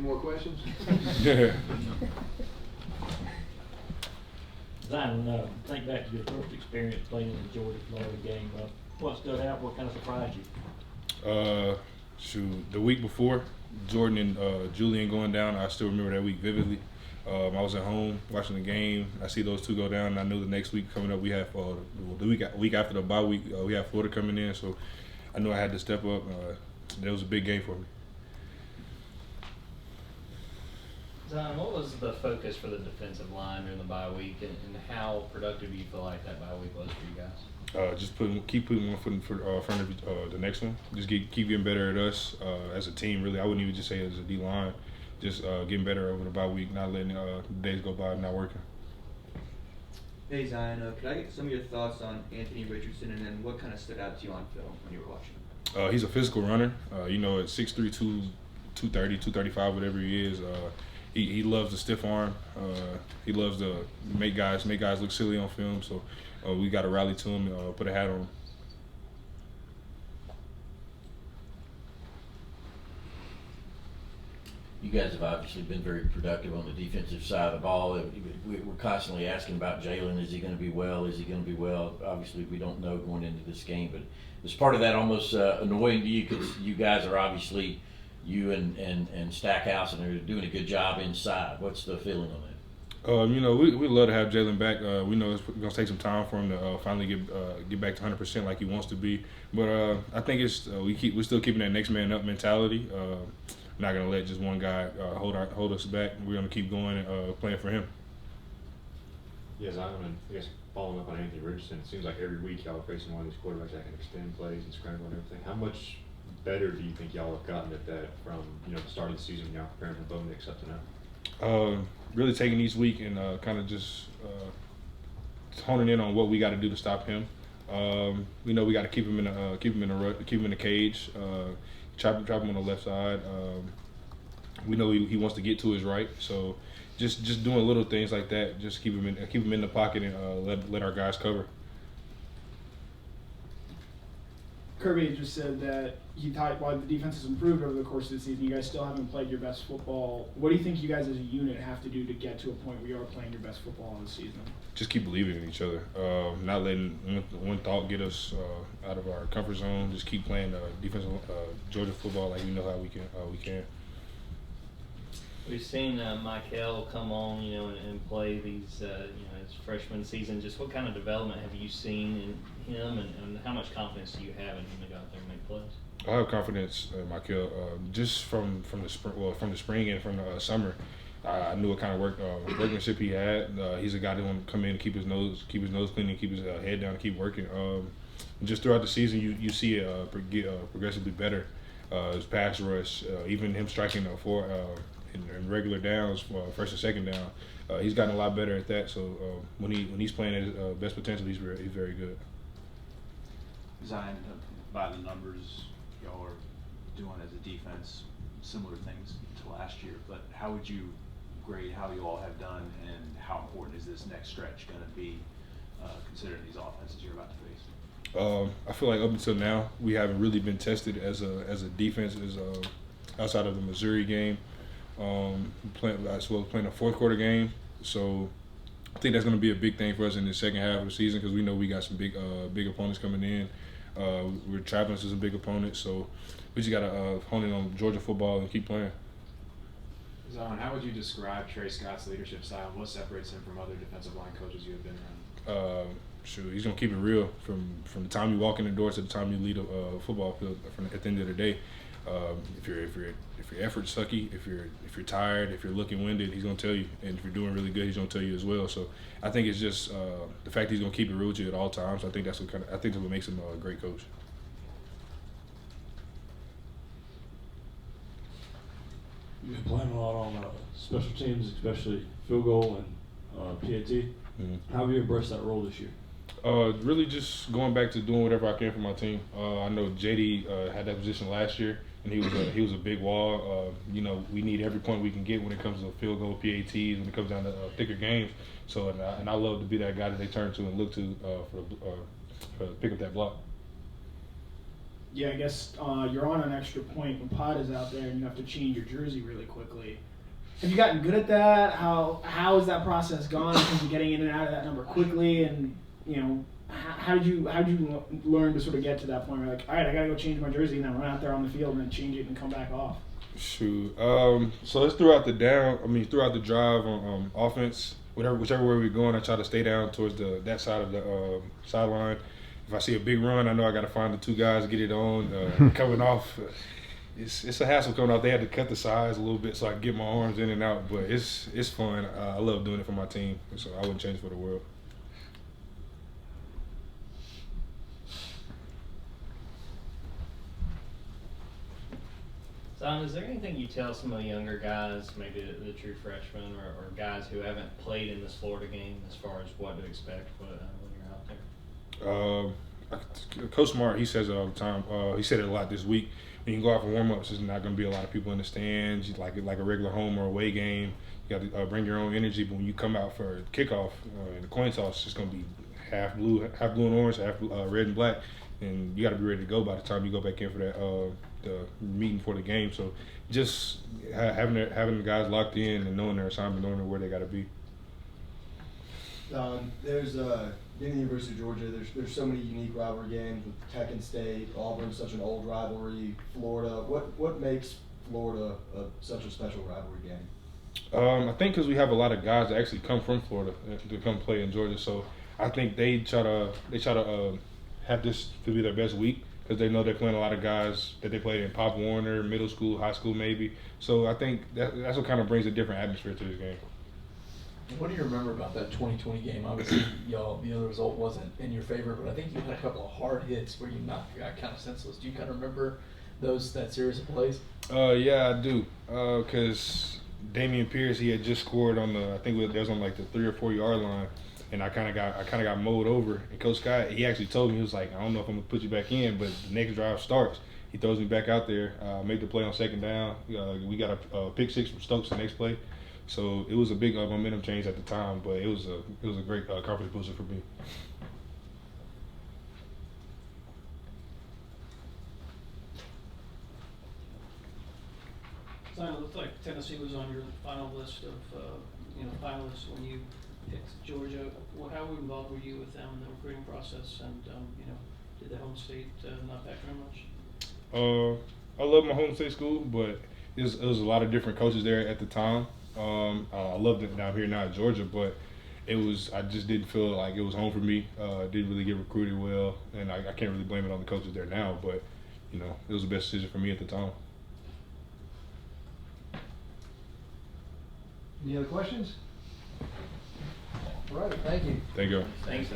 Any more questions? Yeah. Zion, think back to your first experience playing in the Georgia-Florida game. What stood out? What kind of surprised you? The week before, Jordan and Julian going down, I still remember that week vividly. I was at home watching the game. I see those two go down, and I knew the next week coming up, we have the week after the bye week, we have Florida coming in. So I knew I had to step up. That was a big game for me. Zion, what was the focus for the defensive line during the bye week, and how productive do you feel like that bye week was for you guys? Just keep putting one foot in front of the next one. Just keep getting better at us as a team. Really, I wouldn't even just say as a D line. Just getting better over the bye week, not letting days go by, not working. Hey Zion, could I get some of your thoughts on Anthony Richardson, and then what kind of stood out to you on film when you were watching? He's a physical runner. At 6'3", 230, 235, whatever he is. He loves the stiff arm. He loves to make guys look silly on film. So we got to rally to him, put a hat on him. You guys have obviously been very productive on the defensive side of the ball. We're constantly asking about Jalen. Is he going to be well? Is he going to be well? Obviously, we don't know going into this game, but is part of that almost annoying to you because you guys are obviously, you and Stackhouse, and they're doing a good job inside. What's the feeling on that? We love to have Jalen back. We know it's going to take some time for him to finally get back to 100% like he wants to be. But I think we're still keeping that next man up mentality. Not going to let just one guy hold us back. We're going to keep going and playing for him. Yeah, Zion, I guess following up on Anthony Richardson, it seems like every week y'all are facing one of these quarterbacks that can extend plays and scramble and everything. How much better do you think y'all have gotten at that from the start of the season when y'all preparing for Bo Nix up to now? Really taking each week and kind of just honing in on what we got to do to stop him. We know we got to keep him in the cage. Trap him on the left side. We know he wants to get to his right, so just doing little things like that. Just keep him in the pocket and let our guys cover. Kirby just said that he thought while the defense has improved over the course of the season, you guys still haven't played your best football. What do you think you guys as a unit have to do to get to a point where you are playing your best football this season? Just keep believing in each other. Not letting one thought get us out of our comfort zone. Just keep playing defensive Georgia football like we know how we can. We've seen Mykell come on, and play these, his freshman season. Just what kind of development have you seen in him, and how much confidence do you have in him to go out there and make plays? I have confidence in Mykell. Just from the spring and from the summer, I knew what kind of workmanship he had. He's a guy that want to come in and keep his nose clean and keep his head down and keep working. Just throughout the season, you see it get progressively better. His pass rush, even him striking in regular downs, first and second down, he's gotten a lot better at that. So when he's playing at his best potential, he's very good. Zion, by the numbers, y'all are doing as a defense similar things to last year. But how would you grade how you all have done, and how important is this next stretch going to be, considering these offenses you're about to face? I feel like up until now we haven't really been tested as a defense outside of the Missouri game. Playing a fourth quarter game, so I think that's going to be a big thing for us in the second half of the season because we know we got some big opponents coming in. We're traveling to some big opponents, so we just got to hone in on Georgia football and keep playing. Zion, how would you describe Trey Scott's leadership style, and what separates him from other defensive line coaches you have been around? He's gonna keep it real from the time you walk in the door to the time you lead a football field. At the end of the day, if your effort's sucky, if you're tired, if you're looking winded, he's gonna tell you. And if you're doing really good, he's gonna tell you as well. So I think it's just the fact that he's gonna keep it real with you at all times. I think that's what makes him a great coach. You've been playing a lot on special teams, especially field goal and PAT. Mm-hmm. How have you embraced that role this year? Really just going back to doing whatever I can for my team. I know JD had that position last year, and he was a big wall. We need every point we can get when it comes to field goal, PATs, when it comes down to thicker games. So and I love to be that guy that they turn to and look to for pick up that block. I guess you're on an extra point when Pod is out there and you have to change your jersey really quickly. Have you gotten good at that? How has that process gone in terms of getting in and out of that number quickly? And how did you learn to sort of get to that point where like, all right, I gotta go change my jersey and then run out there on the field and then change it and come back off? Shoot. So it's throughout the drive on offense. Whichever way we're going, I try to stay down towards that side of the sideline. If I see a big run, I know I got to find the two guys to get it on. Coming off, it's a hassle coming off. They had to cut the sides a little bit so I can get my arms in and out. But it's fun. I love doing it for my team, so I wouldn't change it for the world. Zion, is there anything you tell some of the younger guys, maybe the true freshmen or guys who haven't played in this Florida game as far as what to expect when you're out there? Coach Smart, he says it all the time. He said it a lot this week. When you go out for warm-ups, there's not going to be a lot of people in the stands. Like a regular home or away game, you got to bring your own energy. But when you come out for kickoff in the coin toss, it's going to be half blue and orange, half red and black. And you got to be ready to go by the time you go back in for that the meeting for the game. So just having the guys locked in and knowing their assignment, knowing where they got to be. There's being the University of Georgia, there's so many unique rivalry games with Tech and State, Auburn's such an old rivalry, Florida. What makes Florida such a special rivalry game? I think because we have a lot of guys that actually come from Florida to come play in Georgia. So I think they try to have this to be their best week because they know they're playing a lot of guys that they played in Pop Warner, middle school, high school maybe. So I think that's what kind of brings a different atmosphere to this game. What do you remember about that 2020 game? Obviously, the other result wasn't in your favor, but I think you had a couple of hard hits where you knocked the guy kind of senseless. Do you kind of remember that series of plays? Yeah, I do. Because Damian Pierce, he had just scored on I think it was on like the 3 or 4 yard line, and I kind of got mowed over. And Coach Scott, he actually told me, he was like, I don't know if I'm gonna put you back in, but the next drive starts. He throws me back out there, make the play on second down. We got a pick six from Stokes the next play. So it was a big momentum change at the time, but it was a great confidence booster for me. Zion, it looked like Tennessee was on your final list of finalists when you picked Georgia. How involved were you with them in the recruiting process, and did the home state not factor in much? I love my home state school, but it was a lot of different coaches there at the time. I loved it down here now at Georgia, but I just didn't feel like it was home for me. Didn't really get recruited well, and I can't really blame it on the coaches there now, but it was the best decision for me at the time. Any other questions? All right, thank you. Thank you. Thanks.